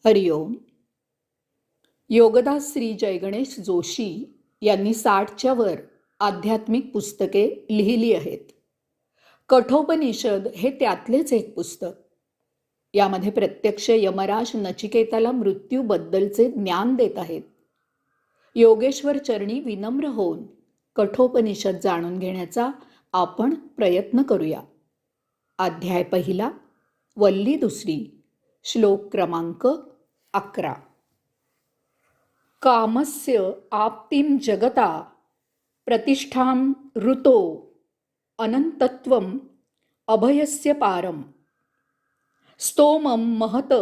हरिओम. योगदास श्री जयगणेश जोशी यांनी 60च्या वर आध्यात्मिक पुस्तके लिहिली आहेत. कठोपनिषद हे त्यातलेच एक पुस्तक. यामध्ये प्रत्यक्ष यमराज नचिकेताला मृत्यूबद्दलचे ज्ञान देत आहेत. योगेश्वर चरणी विनम्र होऊन कठोपनिषद जाणून घेण्याचा आपण प्रयत्न करूया. अध्याय पहिला, वल्ली दुसरी, श्लोक क्रमांक 11. कामस्य आप्तिं जगता प्रतिष्ठां ऋतो अनंतत्वं अभयस्य पारम स्तोमं महत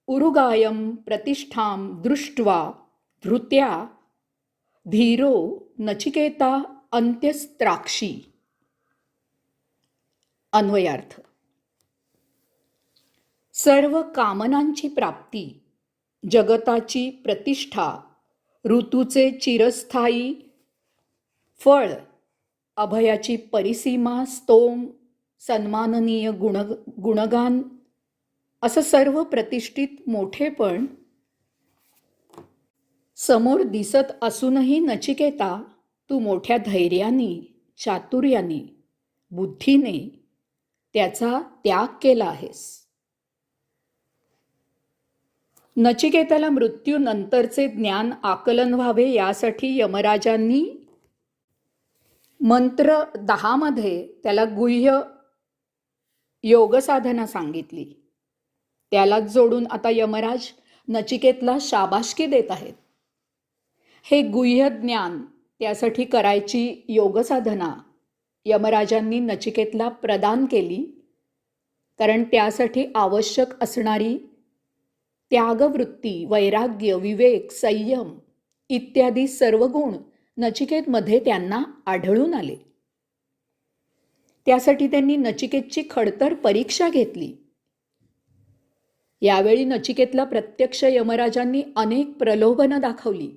उरुगायं प्रतिष्ठां दृष्ट्वा धृत्या धीरो नचिकेता अंत्यस्त्राक्षी. अन्वयार्थ. सर्व कामनांची प्राप्ती, जगताची प्रतिष्ठा, ऋतूचे चिरस्थायी फळ, अभयाची परिसीमा, स्तोम, सन्माननीय गुणगान असं सर्व प्रतिष्ठित मोठेपण समोर दिसत असूनही नचिकेता, तू मोठ्या धैर्याने, चातुर्याने, बुद्धीने त्याचा त्याग केला आहेस. नचिकेताला मृत्यूनंतरचे ज्ञान आकलन व्हावे यासाठी यमराजांनी मंत्र 10 मध्ये त्याला गुह्य योगसाधना सांगितली. त्यालाच जोडून आता यमराज नचिकेतला शाबासकी देत आहेत. हे गुह्य ज्ञान, त्यासाठी करायची योगसाधना यमराजांनी नचिकेतला प्रदान केली, कारण त्यासाठी आवश्यक असणारी त्यागवृत्ती, वैराग्य, विवेक, संयम इत्यादी सर्व गुण नचिकेतमध्ये त्यांना आढळून आले. त्यासाठी त्यांनी नचिकेतची खडतर परीक्षा घेतली. यावेळी नचिकेतला प्रत्यक्ष यमराजांनी अनेक प्रलोभनं दाखवली.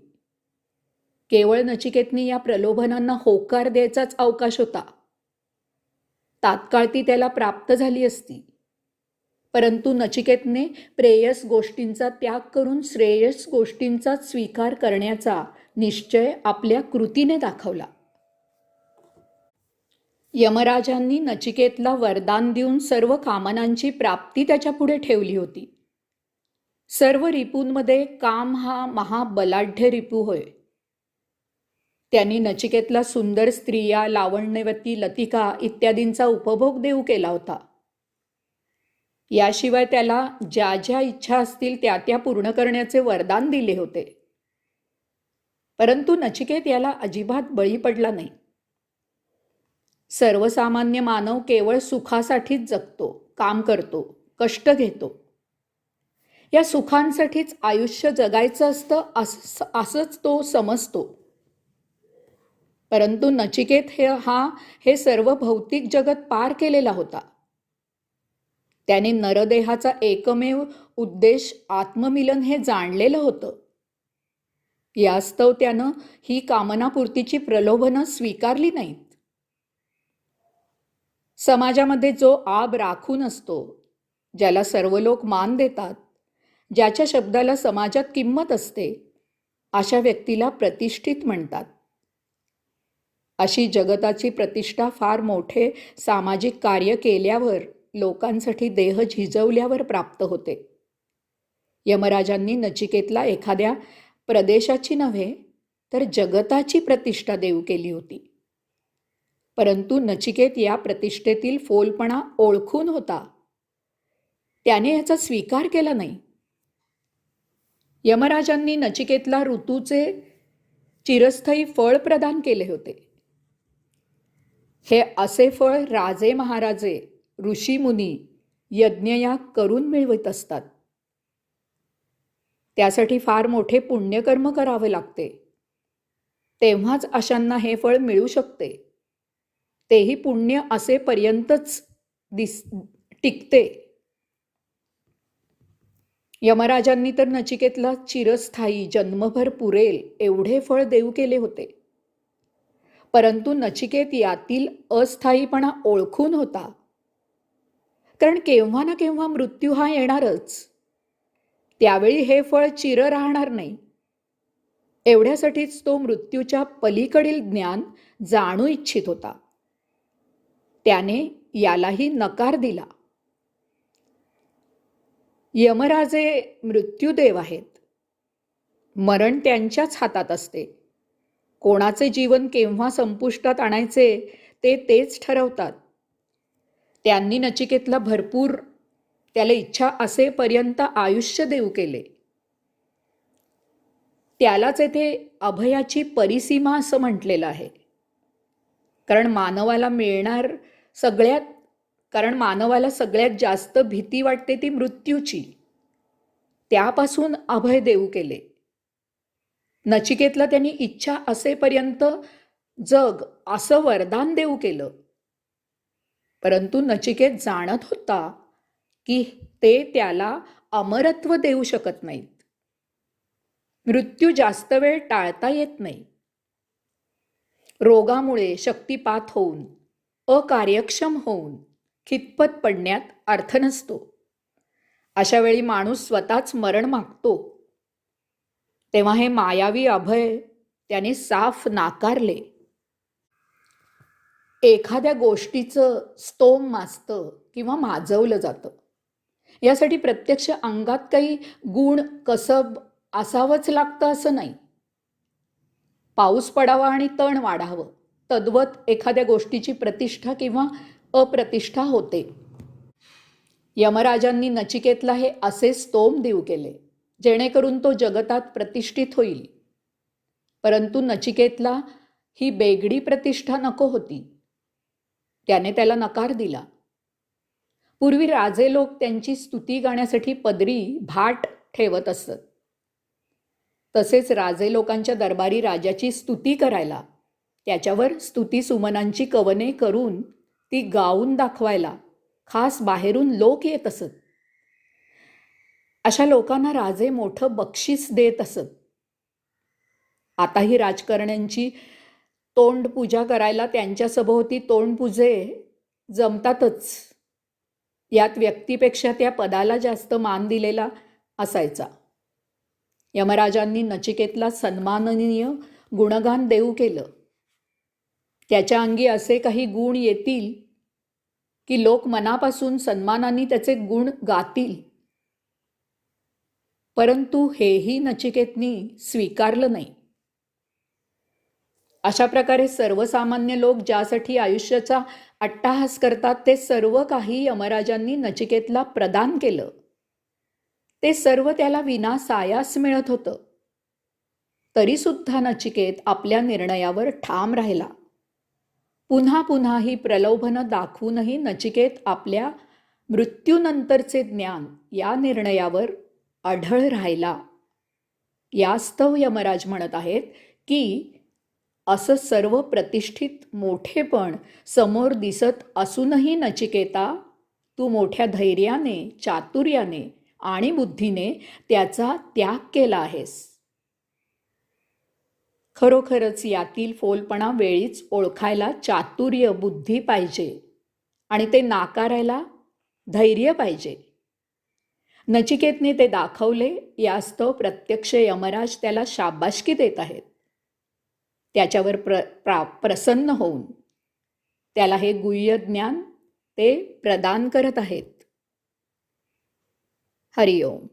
केवळ नचिकेतनी या प्रलोभनांना होकार द्यायचाच अवकाश होता. तात्काळ ती त्याला प्राप्त झाली असती. परंतु नचिकेतने प्रेयस गोष्टींचा त्याग करून श्रेयस गोष्टींचा स्वीकार करण्याचा निश्चय आपल्या कृतीने दाखवला. यमराजांनी नचिकेतला वरदान देऊन सर्व कामनांची प्राप्ती त्याच्या पुढे ठेवली होती. सर्व रिपूंमध्ये काम हा महाबलाढ्य रिपू होय. त्यांनी नचिकेतला सुंदर स्त्रिया, लावण्यवती, लतिका इत्यादींचा उपभोग देऊ केला होता. याशिवाय त्याला ज्या ज्या इच्छा असतील त्या त्या पूर्ण करण्याचे वरदान दिले होते. परंतु नचिकेत याला अजिबात बळी पडला नाही. सर्वसामान्य मानव केवळ सुखासाठीच जगतो, काम करतो, कष्ट घेतो. या सुखांसाठीच आयुष्य जगायचं असतं असंच तो समजतो. परंतु नचिकेत हे सर्व भौतिक जगत पार केलेला होता. त्याने नरदेहाचा एकमेव उद्देश आत्ममिलन हे जाणलेलं होतं. यास्तव त्यानं ही कामनापूर्तीची प्रलोभनं स्वीकारली नाहीत. समाजामध्ये जो आब राखून असतो, ज्याला सर्व लोक मान देतात, ज्याच्या शब्दाला समाजात किंमत असते, अशा व्यक्तीला प्रतिष्ठित म्हणतात. अशी जगताची प्रतिष्ठा फार मोठे सामाजिक कार्य केल्यावर, लोकांसाठी देह झिजवल्यावर प्राप्त होते. यमराजांनी नचिकेतला एखाद्या प्रदेशाची नव्हे तर जगताची प्रतिष्ठा देऊ केली होती. परंतु नचिकेत या प्रतिष्ठेतील फोलपणा ओळखून होता. त्याने याचा स्वीकार केला नाही. यमराजांनी नचिकेतला ऋतूचे चिरस्थायी फळ प्रदान केले होते. हे असे फळ राजे महाराजे, ऋषीमुनी यज्ञयाग करून मिळवत असतात. त्यासाठी फार मोठे पुण्यकर्म करावे लागते. तेव्हाच अशांना हे फळ मिळू शकते. तेही पुण्य असेपर्यंतच टिकते. यमराजांनी तर नचिकेतला चिरस्थायी, जन्मभर पुरेल एवढे फळ देऊ केले होते. परंतु नचिकेत यातील अस्थायीपणा ओळखून होता. कारण केव्हा ना केव्हा मृत्यू हा येणारच. त्यावेळी हे फळ चिर राहणार नाही. एवढ्यासाठीच तो मृत्यूच्या पलीकडील ज्ञान जाणू इच्छित होता. त्याने यालाही नकार दिला. यमराजे मृत्यूदेव आहेत. मरण त्यांच्याच हातात असते. कोणाचे जीवन केव्हा संपुष्टात आणायचे ते तेच ठरवतात. त्यांनी नचिकेतला भरपूर, त्याला इच्छा असेपर्यंत आयुष्य देऊ केले. त्यालाच येथे अभयाची परिसीमा असं म्हटलेलं आहे. कारण मानवाला सगळ्यात जास्त भीती वाटते ती मृत्यूची. त्यापासून अभय देऊ केले. नचिकेतला त्यांनी इच्छा असेपर्यंत जग असं वरदान देऊ केलं. परंतु नचिकेत जाणत होता की ते त्याला अमरत्व देऊ शकत नाहीत. मृत्यू जास्त वेळ टाळता येत नाही. रोगामुळे शक्तिपात होऊन, अकार्यक्षम होऊन खितपत पडण्यात अर्थ नसतो. अशा वेळी माणूस स्वतःच मरण मागतो. तेव्हा हे मायावी अभय त्याने साफ नाकारले. एखाद्या गोष्टीचं स्तोम माजतं किंवा माजवलं जातं. यासाठी प्रत्यक्ष अंगात काही गुण कसब असावंच लागतं असं नाही. पाऊस पडावा आणि तण वाढावं, तद्वत एखाद्या गोष्टीची प्रतिष्ठा किंवा अप्रतिष्ठा होते. यमराजांनी नचिकेतला हे असे स्तोम देऊ केले जेणेकरून तो जगतात प्रतिष्ठित होईल. परंतु नचिकेतला ही बेगडी प्रतिष्ठा नको होती. त्याने त्याला नकार दिला. पूर्वी राजे लोक त्यांची स्तुती गाण्यासाठी पदरी भाट ठेवत असत. तसेच राजे लोकांच्या दरबारी राजाची स्तुती करायला, त्याच्यावर स्तुती सुमनांची कवने करून ती गाऊन दाखवायला खास बाहेरून लोक येत असत. अशा लोकांना राजे मोठं बक्षीस देत असत. आताही राजकारण्यांची तोंडपूजा करायला त्यांच्या सभोवती तोंडपूजे जमतातच. यात व्यक्तीपेक्षा त्या पदाला जास्त मान दिलेला असायचा. यमराजांनी नचिकेतला सन्माननीय गुणगान देऊ केलं. त्याच्या अंगी असे काही गुण येतील की लोक मनापासून सन्मानाने त्याचे गुण गातील. परंतु हेही नचिकेतनी स्वीकारलं नाही. अशा प्रकारे सर्वसामान्य लोक ज्यासाठी आयुष्याचा अट्टाहास करतात ते सर्व काही यमराजांनी नचिकेतला प्रदान केलं. ते सर्व त्याला विनासायास मिळत होतं. तरीसुद्धा नचिकेत आपल्या निर्णयावर ठाम राहिला. पुन्हा पुन्हा ही प्रलोभनं दाखवूनही नचिकेत आपल्या मृत्यूनंतरचे ज्ञान या निर्णयावर अढळ राहिला. यास्तव यमराज म्हणत आहेत की असं सर्व प्रतिष्ठित मोठेपण समोर दिसत असूनही नचिकेता, तू मोठ्या धैर्याने, चातुर्याने आणि बुद्धीने त्याचा त्याग केला आहेस. खरोखरच यातील फोलपणा वेळीच ओळखायला चातुर्य, बुद्धी पाहिजे आणि ते नाकारायला धैर्य पाहिजे. नचिकेतने ते दाखवले. यास्तव प्रत्यक्ष यमराज त्याला शाबासकी देत आहेत. त्याच्यावर प्रसन्न होऊन त्याला हे गुह्य ज्ञान ते प्रदान करत आहेत. हरिओम.